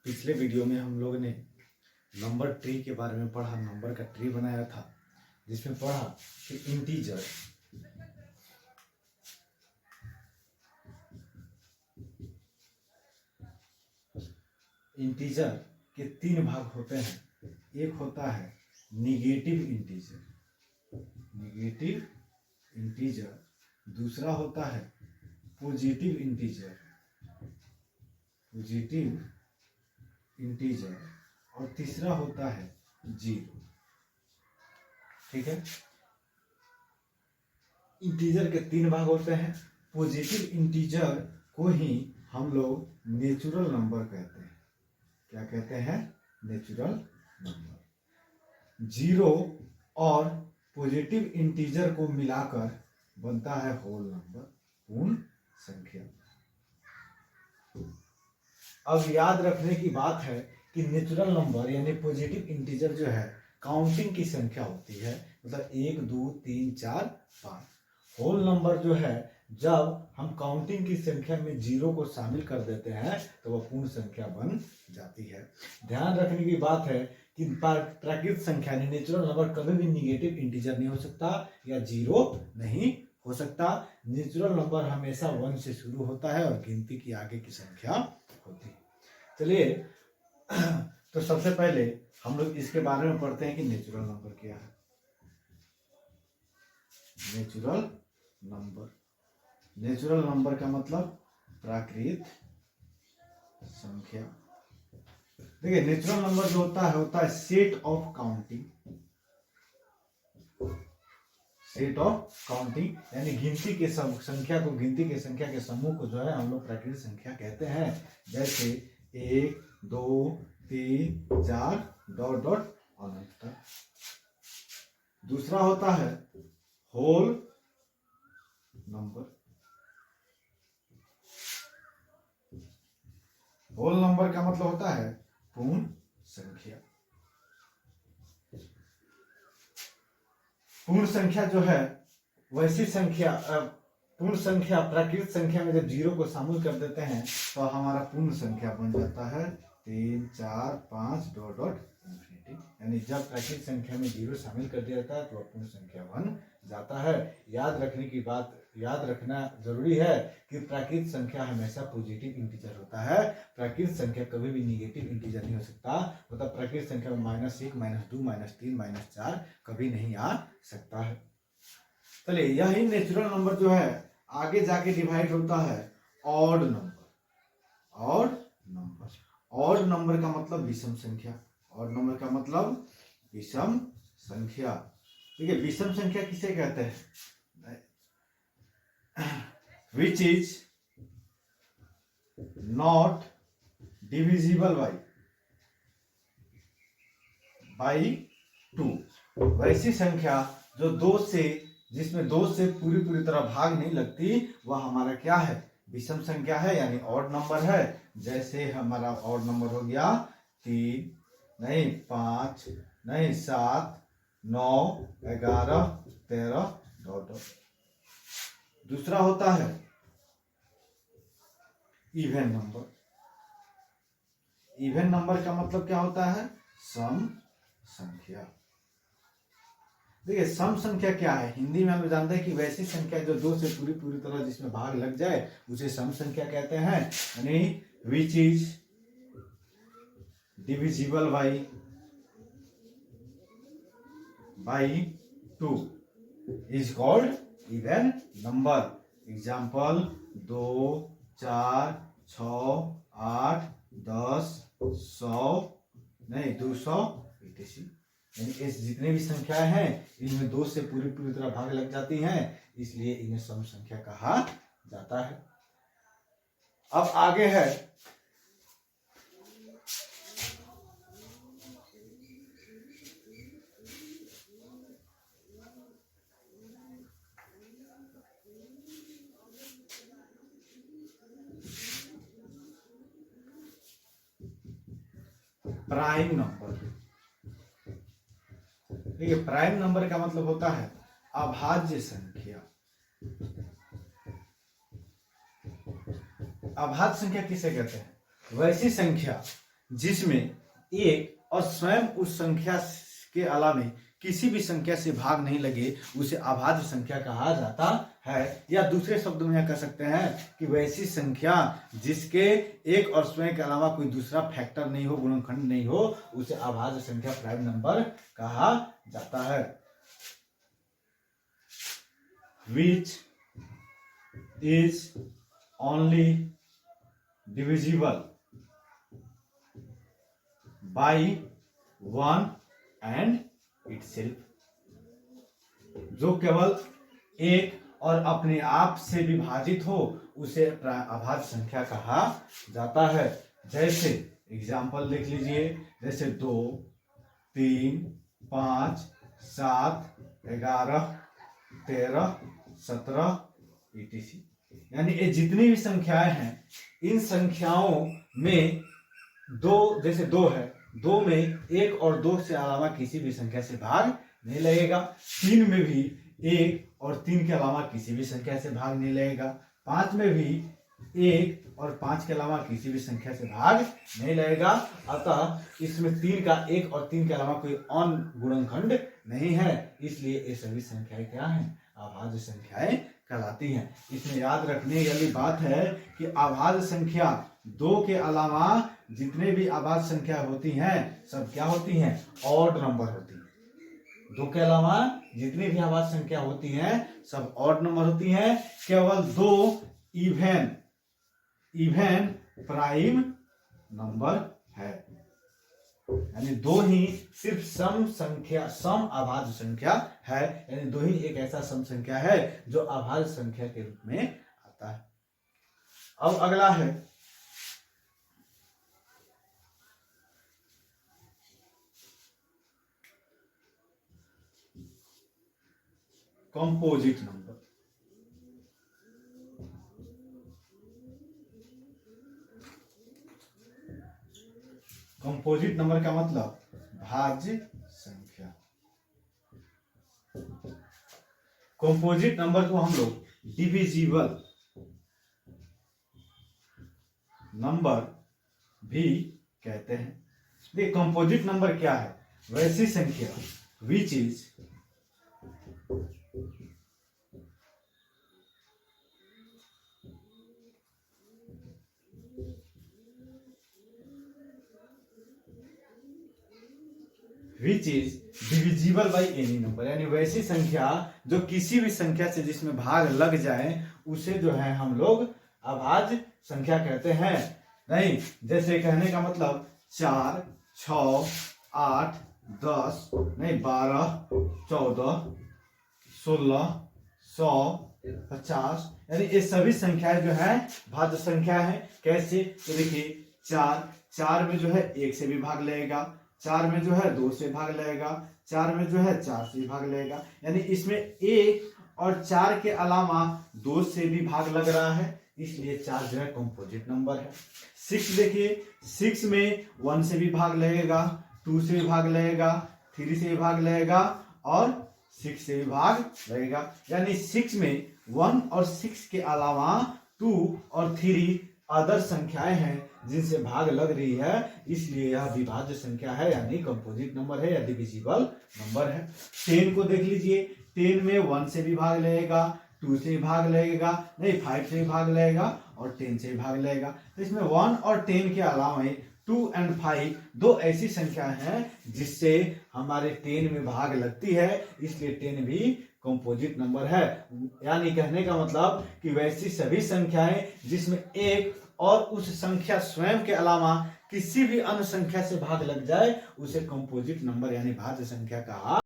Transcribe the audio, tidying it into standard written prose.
पिछले वीडियो में हम लोग ने नंबर ट्री के बारे में पढ़ा, नंबर का ट्री बनाया था, जिसमें पढ़ा कि इंटीजर के तीन भाग होते हैं। एक होता है निगेटिव इंटीजर, दूसरा होता है पॉजिटिव इंटीजर और तीसरा होता है जीरो। ठीक है, इंटीजर के तीन भाग होते हैं। पॉजिटिव इंटीजर को ही हम लोग नेचुरल नंबर कहते हैं। क्या कहते हैं? Natural number. जीरो और पॉजिटिव इंटीजर को मिलाकर बनता है होल नंबर, पूर्ण संख्या। अब याद रखने की बात है कि नेचुरल नंबर यानी पॉजिटिव इंटीजर जो है काउंटिंग की संख्या होती है, मतलब 1 2 3 4 5। होल नंबर जो है जब हम काउंटिंग की संख्या में जीरो को शामिल कर देते हैं तो वह पूर्ण संख्या बन जाती है। ध्यान रखने की बात है कि प्राकृत संख्या यानी नेचुरल नंबर कभी भी निगेटिव इंटीजर नहीं हो सकता या जीरो नहीं हो सकता। नेचुरल नंबर हमेशा 1 से शुरू होता है और गिनती की आगे की संख्या होती है। चलिए तो सबसे पहले हम लोग इसके बारे में पढ़ते हैं कि नेचुरल नंबर क्या है। नेचुरल नंबर का मतलब प्राकृत संख्या। देखिए, नेचुरल नंबर जो होता है सेट ऑफ काउंटिंग यानी गिनती के संख्या के समूह को जो है हम लोग प्राकृतिक संख्या कहते हैं। जैसे 1 2 3 4 डॉट डॉट अनंत तक। दूसरा होता है होल नंबर। होल नंबर का मतलब होता है पूर्ण संख्या। पूर्ण संख्या जो है वैसी संख्या, पूर्ण संख्या प्राकृतिक संख्या में जब जीरो को शामिल कर देते हैं तो हमारा पूर्ण संख्या बन जाता है 3 4 5 डॉट डॉट इंफिनिटी। यानी जब प्राकृतिक संख्या में जीरो शामिल कर दिया जाता है तो वह पूर्ण संख्या बन जाता है। याद रखना जरूरी है कि प्राकृतिक संख्या हमेशा पॉजिटिव इंटीजर होता है। प्राकृतिक संख्या कभी भी निगेटिव इंटीजर नहीं हो सकता। मतलब प्राकृतिक संख्या में -1 -2 -3 -4 कभी नहीं आ सकता है। चलिए, यही नेचुरल नंबर जो है आगे जाके डिवाइड होता है ऑड नंबर। ऑड नंबर का मतलब विषम संख्या। ऑड नंबर का मतलब विषम संख्या। ठीक है, विषम संख्या किसे कहते हैं? Which is not divisible by 2। वैसी संख्या जो जिसमें 2 से पूरी तरह भाग नहीं लगती, वह हमारा क्या है? विषम संख्या है, यानी ऑड नंबर है। जैसे हमारा ऑड नंबर हो गया 3 नहीं 5 नहीं 7 9 11 13 डॉट डॉट। दूसरा होता है इवन नंबर। इवन नंबर का मतलब क्या होता है? सम संख्या। देखिए, सम संख्या क्या है? हिंदी में हम जानते हैं कि वैसी संख्या जो 2 से पूरी तरह जिसमें भाग लग जाए उसे सम संख्या कहते हैं। यानी which is divisible by 2 is called even number. Example 2 4 6 8 10 100 नहीं 200 etc। यानी ऐसे जितने भी संख्याएं हैं इनमें 2 से पूरी तरह भाग लग जाती हैं, इसलिए इन्हें सम संख्या कहा जाता है। अब आगे है प्राइम नंबर। देखिए, प्राइम नंबर का मतलब होता है अभाज्य संख्या। अभाज्य संख्या किसे कहते हैं? वैसी संख्या जिसमें एक और स्वयं उस संख्या के अलावा किसी भी संख्या से भाग नहीं लगे उसे अभाज्य संख्या कहा जाता है। या दूसरे शब्दों में कह सकते हैं कि वैसी संख्या जिसके एक और स्वयं के अलावा कोई दूसरा फैक्टर नहीं हो, गुणनखंड नहीं हो, उसे अभाज्य संख्या प्राइम नंबर कहा जाता है। Which is only divisible by one and itself, जो केवल एक और अपने आप से विभाजित हो उसे अभाज्य संख्या कहा जाता है। जैसे एग्जाम्पल देख लीजिए, जैसे 2, 3, 5, 7, 11, 13, 17 etc। यानी ये जितनी भी संख्याएं हैं, इन संख्याओं में दो, जैसे 2 है, 2 में 1 और 2 से अलावा किसी भी संख्या से भाग नहीं लगेगा। 3 में भी 1 और 3 के अलावा किसी भी संख्या से भाग नहीं लगेगा। 5 में भी 1 और 5 के अलावा किसी भी संख्या से भाग नहीं लगेगा। अतः इसमें 3 का 1 और 3 के अलावा कोई अन्य गुणनखंड नहीं है, इसलिए ये सभी संख्याएं क्या हैं? अभाज्य संख्याएं कहलाती हैं। इसमें याद रखने वाली बात है कि अभाज्य संख्या 2 के अलावा जितने भी अभाज्य संख्या होती हैं सब क्या होती हैं? ऑड नंबर होती हैं। 2 के अलावा जितनी भी अभाज्य संख्या होती हैं सब ऑड नंबर होती हैं। केवल 2 इवन प्राइम नंबर है, यानी 2 ही सिर्फ सम अभाज्य संख्या है, यानी 2 ही एक ऐसा सम संख्या है जो अभाज्य संख्या के रूप में आता है। अब अगला है कंपोजिट नंबर। कंपोजिट नंबर का मतलब भाज्य संख्या। कंपोजिट नंबर को हम लोग डिविजिबल नंबर भी कहते हैं। देखिए कंपोजिट नंबर क्या है? वैसी संख्या which is divisible by any number, यानी वैसी संख्या जो किसी भी संख्या से जिसमें भाग लग जाए उसे जो है हम लोग अभाज्य संख्या कहते हैं। नहीं, जैसे कहने का मतलब 4, 6, 8, 10, नहीं 12, 14, 16, 100, 50, यानी ये सभी संख्याएं जो है भाज्य संख्या है। कैसे? तो देखिए 4 में जो है 1 से भी भाग लगेगा, 4 में जो है 2 से भाग लगेगा, 4 में जो है 4 से भाग लगेगा, यानी इसमें 1 और 4 के अलावा 2 से भी भाग लग रहा है, इसलिए 4 जो है कंपोजिट नंबर है। 6 देखिए, 6 में 1 से भी भाग लगेगा, 2 से भी भाग लगेगा, 3 से भी भाग लगेगा और 6 से भी भाग लगेगा, यानी 6 में 1 और 6 के अलावा 2 और 3 अदर संख्याएं हैं जिनसे भाग लग रही है, इसलिए यह विभाज्य संख्या है, यानी कंपोजिट नंबर है या डिविजिबल नंबर है। 10 को देख लीजिए, 10 में 1 से भी भाग लगेगा, 2 से भी भाग लगेगा, नहीं 5 से भी भाग लगेगा और 10 से भी भाग लगेगा। तो इसमें 1 और 10 के अलावा 2 और 5 दो ऐसी संख्या हैं जिससे हमारे 10 में भाग लगती है, इसलिए 10 भी कंपोजिट नंबर है। यानी कहने का मतलब कि वैसी सभी संख्याएं जिसमें एक और उस संख्या स्वयं के अलावा किसी भी अन्य संख्या से भाग लग जाए उसे कंपोजिट नंबर यानी भाज्य संख्या कहा